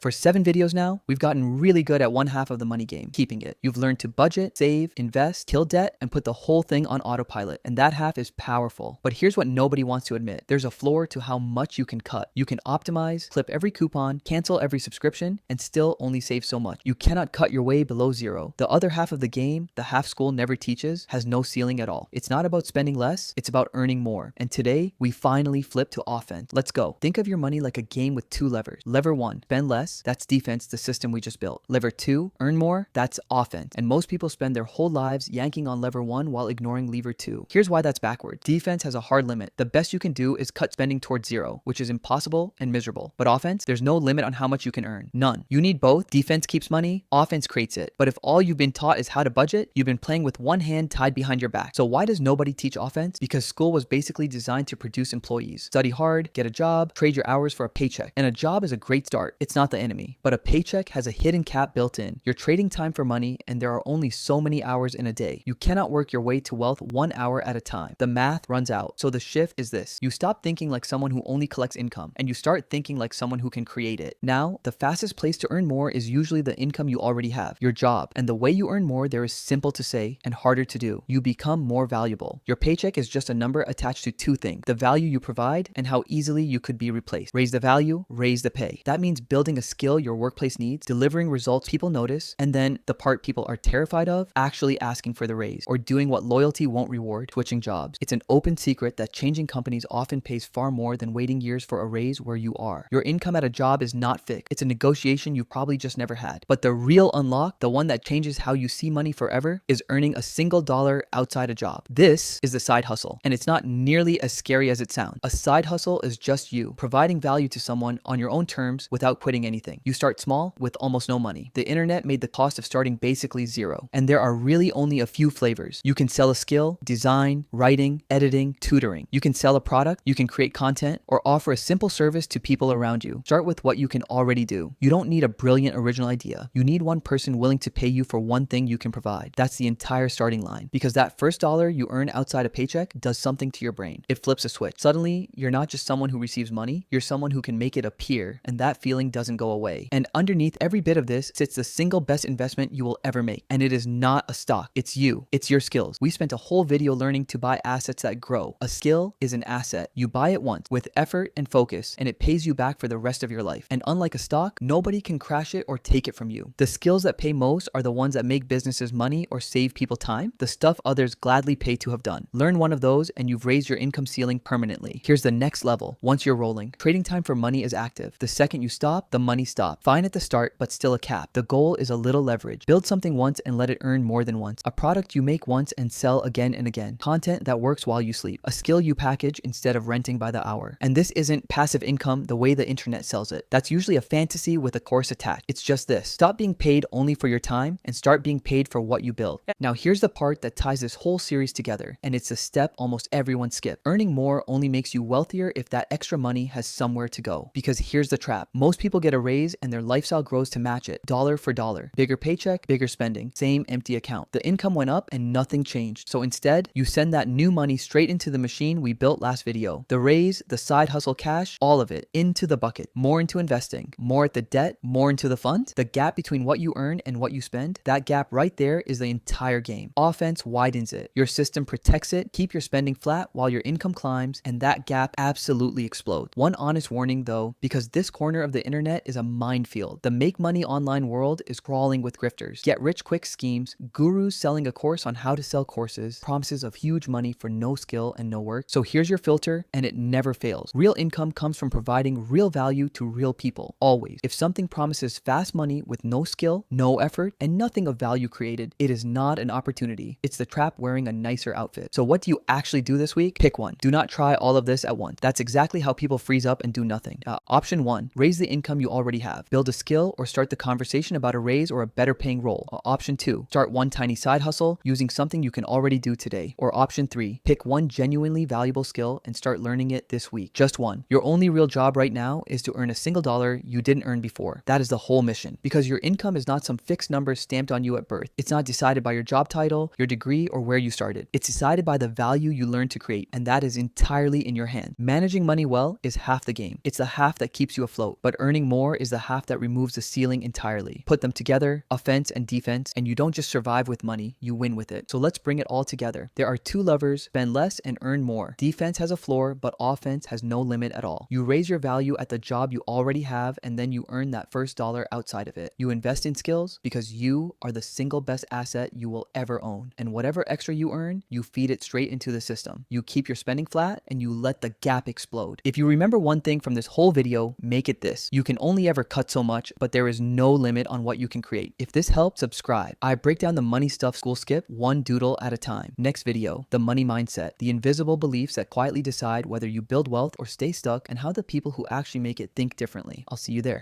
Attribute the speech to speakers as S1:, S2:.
S1: For 7 videos now, we've gotten really good at one half of the money game, keeping it. You've learned to budget, save, invest, kill debt, and put the whole thing on autopilot. And that half is powerful. But here's what nobody wants to admit. There's a floor to how much you can cut. You can optimize, clip every coupon, cancel every subscription, and still only save so much. You cannot cut your way below zero. The other half of the game, the half school never teaches, has no ceiling at all. It's not about spending less, it's about earning more. And today, we finally flip to offense. Let's go. Think of your money like a game with 2 levers. Lever 1, spend less. That's defense, the system we just built. Lever 2, earn more. That's offense. And most people spend their whole lives yanking on lever 1 while ignoring lever 2. Here's why that's backwards. Defense has a hard limit. The best you can do is cut spending towards zero, which is impossible and miserable. But offense, there's no limit on how much you can earn. None. You need both. Defense keeps money, offense creates it. But if all you've been taught is how to budget, you've been playing with one hand tied behind your back. So why does nobody teach offense? Because school was basically designed to produce employees. Study hard, get a job, trade your hours for a paycheck. And a job is a great start. It's not the enemy. But a paycheck has a hidden cap built in. You're trading time for money, and there are only so many hours in a day. You cannot work your way to wealth 1 hour at a time. The math runs out. So the shift is this. You stop thinking like someone who only collects income, and you start thinking like someone who can create it. Now, the fastest place to earn more is usually the income you already have, your job. And the way you earn more there is simple to say and harder to do. You become more valuable. Your paycheck is just a number attached to 2 things, the value you provide and how easily you could be replaced. Raise the value, raise the pay. That means building a skill your workplace needs, delivering results people notice, and then the part people are terrified of, actually asking for the raise or doing what loyalty won't reward, switching jobs. It's an open secret that changing companies often pays far more than waiting years for a raise where you are. Your income at a job is not fixed. It's a negotiation you've probably just never had. But the real unlock, the one that changes how you see money forever, is earning a single dollar outside a job. This is the side hustle, and it's not nearly as scary as it sounds. A side hustle is just you providing value to someone on your own terms without quitting anything. You start small with almost no money. The internet made the cost of starting basically zero, and there are really only a few flavors. You can sell a skill, design, writing, editing, tutoring. You can sell a product, you can create content, or offer a simple service to people around you. Start with what you can already do. You don't need a brilliant original idea. You need one person willing to pay you for one thing you can provide. That's the entire starting line, because that first dollar you earn outside a paycheck does something to your brain. It flips a switch. Suddenly, you're not just someone who receives money, you're someone who can make it appear, and that feeling doesn't go away. And underneath every bit of this sits the single best investment you will ever make. And it is not a stock. It's you. It's your skills. We spent a whole video learning to buy assets that grow. A skill is an asset. You buy it once with effort and focus, and it pays you back for the rest of your life. And unlike a stock, nobody can crash it or take it from you. The skills that pay most are the ones that make businesses money or save people time, the stuff others gladly pay to have done. Learn one of those and you've raised your income ceiling permanently. Here's the next level. Once you're rolling, trading time for money is active. The second you stop, the money stops. Fine at the start, but still a cap. The goal is a little leverage. Build something once and let it earn more than once. A product you make once and sell again and again. Content that works while you sleep. A skill you package instead of renting by the hour. And this isn't passive income the way the internet sells it. That's usually a fantasy with a course attached. It's just this. Stop being paid only for your time and start being paid for what you build. Now here's the part that ties this whole series together, and it's a step almost everyone skips. Earning more only makes you wealthier if that extra money has somewhere to go. Because here's the trap. Most people get a raise and their lifestyle grows to match it, dollar for dollar. Bigger paycheck, bigger spending, same empty account. The income went up and nothing changed. So instead, you send that new money straight into the machine we built last video. The raise, the side hustle cash, all of it into the bucket. More into investing, more at the debt, more into the fund. The gap between what you earn and what you spend, that gap right there is the entire game. Offense widens it. Your system protects it. Keep your spending flat while your income climbs, and that gap absolutely explodes. One honest warning though, because this corner of the internet is a minefield. The make money online world is crawling with grifters, get rich quick schemes, gurus selling a course on how to sell courses, promises of huge money for no skill and no work. So here's your filter, and it never fails. Real income comes from providing real value to real people, always. If something promises fast money with no skill, no effort, and nothing of value created, it is not an opportunity. It's the trap wearing a nicer outfit. So what do you actually do this week? Pick one. Do not try all of this at once. That's exactly how people freeze up and do nothing. Option 1, raise the income you already have. Build a skill or start the conversation about a raise or a better paying role. Option 2, start one tiny side hustle using something you can already do today. Or option 3, pick one genuinely valuable skill and start learning it this week. Just one. Your only real job right now is to earn a single dollar you didn't earn before. That is the whole mission, because your income is not some fixed number stamped on you at birth. It's not decided by your job title, your degree, or where you started. It's decided by the value you learn to create, and that is entirely in your hand. Managing money well is half the game. It's the half that keeps you afloat, but earning more floor is the half that removes the ceiling entirely. Put them together, offense and defense, and you don't just survive with money, you win with it. So let's bring it all together. There are two levers: spend less and earn more. Defense has a floor, but offense has no limit at all. You raise your value at the job you already have, and then you earn that first dollar outside of it. You invest in skills because you are the single best asset you will ever own. And whatever extra you earn, you feed it straight into the system. You keep your spending flat and you let the gap explode. If you remember one thing from this whole video, make it this: you can only ever cut so much, but there is no limit on what you can create. If this helped, subscribe. I break down the money stuff school skip one doodle at a time. Next video, the money mindset, the invisible beliefs that quietly decide whether you build wealth or stay stuck, and how the people who actually make it think differently. I'll see you there.